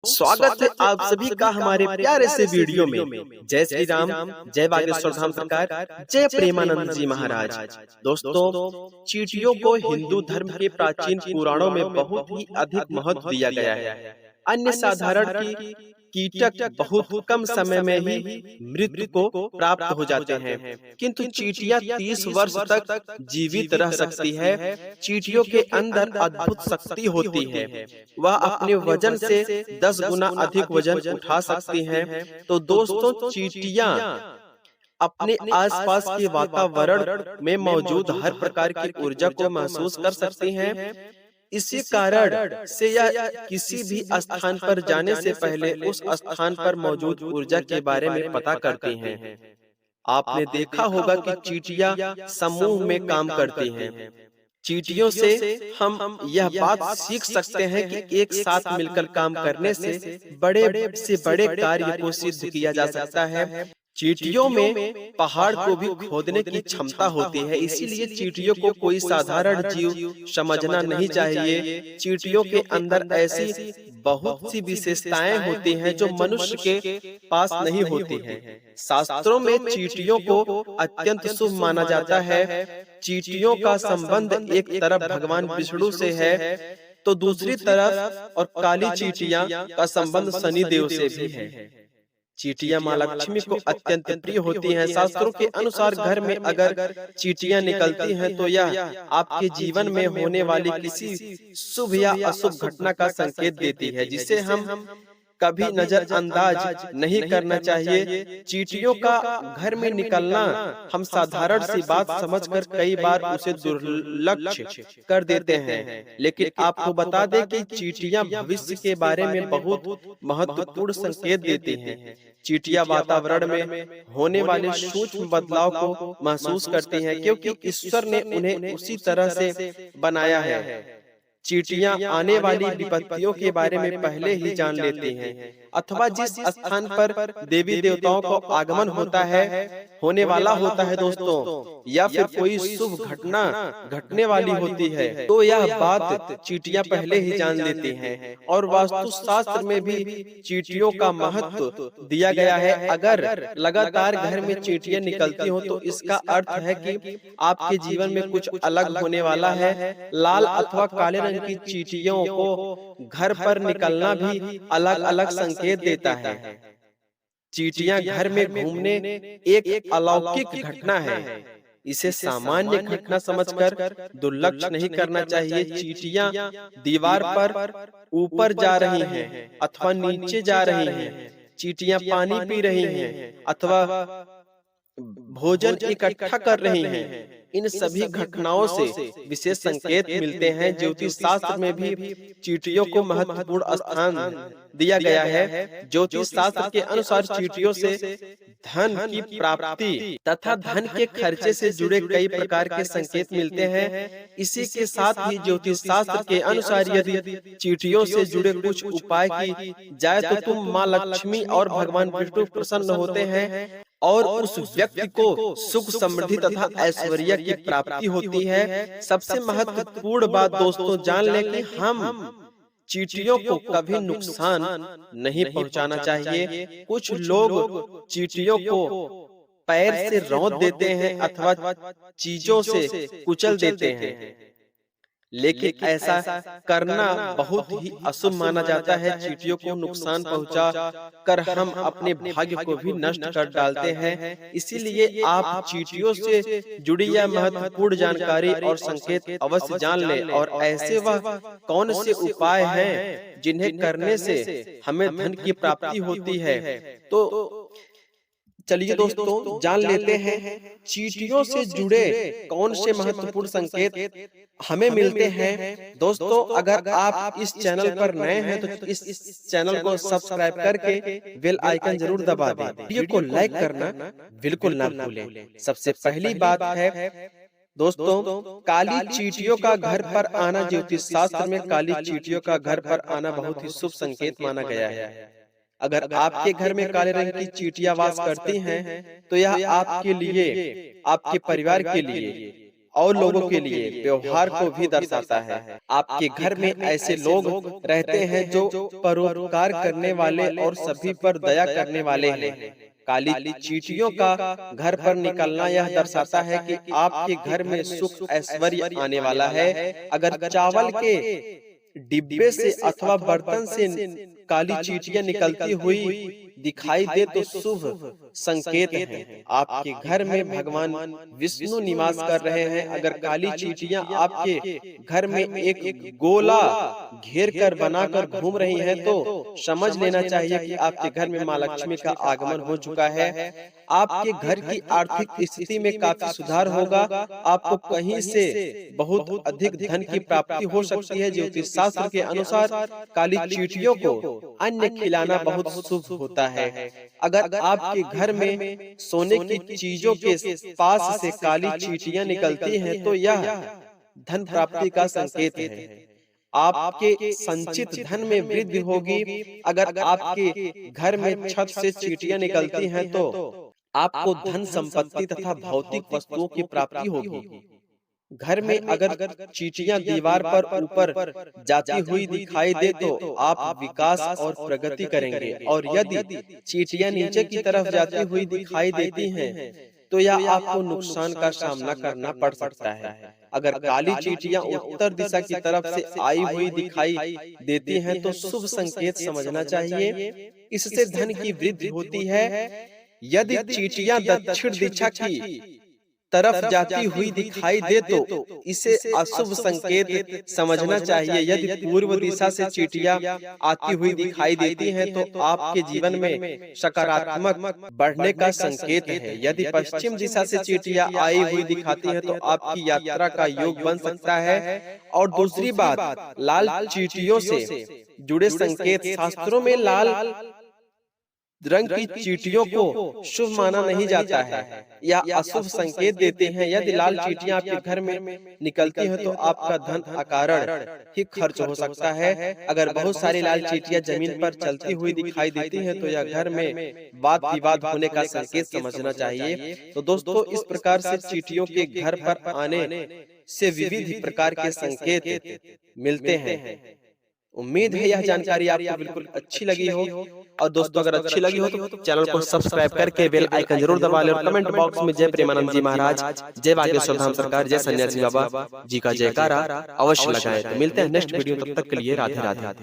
स्वागत है आप सभी का हमारे प्यारे से वीडियो में। जय श्री राम, जय बागेश्वर धाम सरकार, जय प्रेमानंद जी महाराज। दोस्तों, चींटियों को हिंदू धर्म के प्राचीन पुराणों में बहुत ही अधिक महत्व दिया गया है। अन्य साधारण की कीटक बहुत कम समय में ही मृत्यु को प्राप्त हो जाते हैं, किंतु चींटियां 30 वर्ष तक जीवित रह सकती है। चींटियों के अंदर अद्भुत शक्ति होती है। वह अपने वजन से 10 गुना अधिक वजन उठा सकती हैं। तो दोस्तों, चींटियां अपने आसपास के वातावरण में मौजूद हर प्रकार की ऊर्जा को महसूस कर सकती हैं। इसी कारण से यह किसी भी स्थान पर जाने से पहले उस स्थान पर मौजूद ऊर्जा के बारे में पता करती हैं। आपने देखा होगा कि चींटियां समूह में काम करती हैं। चींटियों से हम यह बात सीख सकते हैं कि एक साथ मिलकर काम करने से बड़े कार्य को सिद्ध किया जा सकता है। चींटियों में पहाड़ को भी खोदने की क्षमता होती है, इसीलिए चींटियों को कोई साधारण जीव समझना नहीं चाहिए। चींटियों के अंदर ऐसी बहुत सी विशेषताएं होती हैं जो मनुष्य के पास नहीं होती हैं। शास्त्रों में चींटियों को अत्यंत शुभ माना जाता है। चींटियों का संबंध एक तरफ भगवान विष्णु से है, तो दूसरी तरफ और काली चींटियां का संबंध शनि देव से भी है। चींटियां माँ लक्ष्मी को अत्यंत प्रिय होती हैं। शास्त्रों के अनुसार घर में अगर चींटियां निकलती हैं तो यह आपके जीवन में होने वाली किसी शुभ या अशुभ घटना का संकेत देती है, जिसे हम कभी नजरअंदाज नहीं करना चाहिए। चींटियों का घर में निकलना हम साधारण सी बात समझकर कई बार उसे दुर्लक्ष्य कर देते हैं, लेकिन आपको बता दें कि चींटियां भविष्य के बारे में बहुत महत्वपूर्ण संकेत देती हैं। चींटियां वातावरण में होने वाले सूक्ष्म बदलाव को महसूस करती हैं, क्योंकि ईश्वर ने उन्हें उसी तरह से बनाया है। चींटियां आने वाली विपत्तियों के बारे में पहले ही जान लेती हैं, अथवा जिस स्थान पर देवी देवताओं को आगमन होने वाला होता है दोस्तों, या फिर कोई शुभ घटना घटने वाली होती है, तो यह बात चींटियां पहले ही जान लेती हैं। और वास्तुशास्त्र में भी चींटियों का महत्व दिया गया है। अगर लगातार घर में चींटियां निकलती हो तो इसका अर्थ है कि आपके जीवन में कुछ अलग होने वाला है। लाल अथवा काले रंग की चींटियों को घर पर निकलना भी अलग अलग संकेत देता है। चींटियां घर में घूमने एक अलौकिक घटना है, इसे सामान्य घटना समझकर दुर्लक्ष्य नहीं करना चाहिए। चींटियां दीवार पर ऊपर जा रही हैं अथवा नीचे जा रही हैं, चींटियां पानी पी रही हैं अथवा भोजन इकट्ठा कर रही हैं, इन सभी घटनाओं से विशेष संकेत मिलते हैं। ज्योतिष शास्त्र में भी चींटियों को महत्वपूर्ण स्थान दिया गया है। ज्योतिष शास्त्र के अनुसार चींटियों से धन की प्राप्ति तथा धन के खर्चे से जुड़े कई प्रकार के संकेत मिलते हैं। इसी के साथ ही ज्योतिष शास्त्र के अनुसार यदि चींटियों से जुड़े कुछ उपाय की जाए तो तुम माँ लक्ष्मी और भगवान विष्णु प्रसन्न होते हैं और उस व्यक्ति को सुख समृद्धि तथा ऐश्वर्य की प्राप्ति होती है। सबसे महत्वपूर्ण बात दोस्तों, जान लें कि हम चींटियों को कभी नुकसान नहीं पहुंचाना चाहिए। कुछ लोग चींटियों को पैर से रौंद देते हैं अथवा चीजों से कुचल देते हैं, लेकिन ऐसा करना बहुत ही अशुभ माना जाता है। चींटियों को नुकसान पहुंचा कर हम अपने भाग्य को भी नष्ट कर डालते हैं। इसीलिए आप चींटियों से जुड़ी यह महत्वपूर्ण जानकारी और संकेत अवश्य जान लें, और ऐसे वह कौन से उपाय हैं जिन्हें करने से हमें धन की प्राप्ति होती है। तो चलिए दोस्तों, जान लेते हैं चींटियों से जुड़े कौन से महत्वपूर्ण संकेत हमें मिलते हैं। दोस्तों, अगर आप इस चैनल पर नए हैं तो इस चैनल को सब्सक्राइब करके बेल आइकन जरूर दबा दें। वीडियो को लाइक करना बिल्कुल ना भूलें। सबसे पहली बात है दोस्तों, काली चींटियों का घर पर आना। ज्योतिष शास्त्र में काली चींटियों का घर पर आना बहुत ही शुभ संकेत माना गया है। अगर आपके घर में काले रंग की चींटियां वास करती हैं तो यह आपके लिए, आपके परिवार के लिए और लोगों के लिए व्यवहार को भी दर्शाता है। आपके घर में ऐसे लोग रहते हैं जो परोपकार करने वाले और सभी पर दया करने वाले हैं। काली चींटियों का घर पर निकलना यह दर्शाता है कि आपके घर में सुख ऐश्वर्य आने वाला है। अगर चावल के डिब्बे से अथवा बर्तन से काली चींटियां निकलती हुई दिखाई दे तो शुभ संकेत है। आपके घर में भगवान विष्णु निवास कर रहे हैं। अगर काली चींटियां आपके घर में एक गोला घेर कर बनाकर घूम रही हैं तो समझ लेना चाहिए कि आपके घर में माँ लक्ष्मी का आगमन हो चुका है। आपके घर की आर्थिक स्थिति में काफी सुधार होगा। आपको कहीं से बहुत अधिक धन की प्राप्ति हो सकती है। ज्योतिष शास्त्र के अनुसार काली चींटियों को अन्न खिलाना बहुत शुभ होता है। अगर आपके घर में सोने की चीजों के पास से काली चींटियां निकलती हैं तो यह धन प्राप्ति का संकेत है। आपके संचित धन में वृद्धि होगी। अगर आपके घर में छत से चींटियां निकलती हैं तो आपको धन संपत्ति तथा भौतिक वस्तुओं की प्राप्ति होगी। घर में अगर चींटियां दीवार पर ऊपर जाती हुई दिखाई दे तो आप विकास और प्रगति करेंगे, और यदि चींटियां नीचे की तरफ जाती हुई दिखाई देती हैं तो यह आपको नुकसान का सामना करना पड़ सकता है। अगर काली चींटियां उत्तर दिशा की तरफ से आई हुई दिखाई देती हैं तो शुभ संकेत समझना चाहिए। इससे धन की वृद्धि होती है। यदि चींटियां दक्षिण दिशा की तरफ जाती हुई दिखाई दे तो इसे अशुभ संकेत समझना चाहिए। यदि पूर्व दिशा से चींटियां आती हुई दिखाई देती हैं तो आपके जीवन में सकारात्मक बढ़ने का संकेत है। यदि पश्चिम दिशा से चींटियां आई हुई दिखाती हैं तो आपकी यात्रा का योग बन सकता है। और दूसरी बात, लाल चींटियों से जुड़े संकेत। शास्त्रों में लाल रंग की चींटियों को शुभ माना नहीं जाता है, यह अशुभ संकेत देते हैं। यदि लाल चींटियां आपके घर में निकलती हैं तो आपका धन अकारण ही खर्च हो सकता है। अगर बहुत सारी लाल चींटियां जमीन पर चलती हुई दिखाई देती हैं तो यह घर में वाद विवाद होने का संकेत समझना चाहिए। तो दोस्तों, इस प्रकार से चींटियों के घर पर आने से विविध प्रकार के संकेत मिलते हैं। उम्मीद है यह जानकारी आपको बिल्कुल अच्छी लगी हो। और दोस्तों, अगर अच्छी लगी हो तो चैनल को सब्सक्राइब करके बेल आइकन जरूर दबा लें और कमेंट बॉक्स में जय प्रेमानंद जी महाराज, जय बागेश्वर धाम सरकार, जय सन्यासी बाबा जी का जयकारा अवश्य लगाएं। तो मिलते हैं नेक्स्ट वीडियो, तब तक के लिए राधे राधे।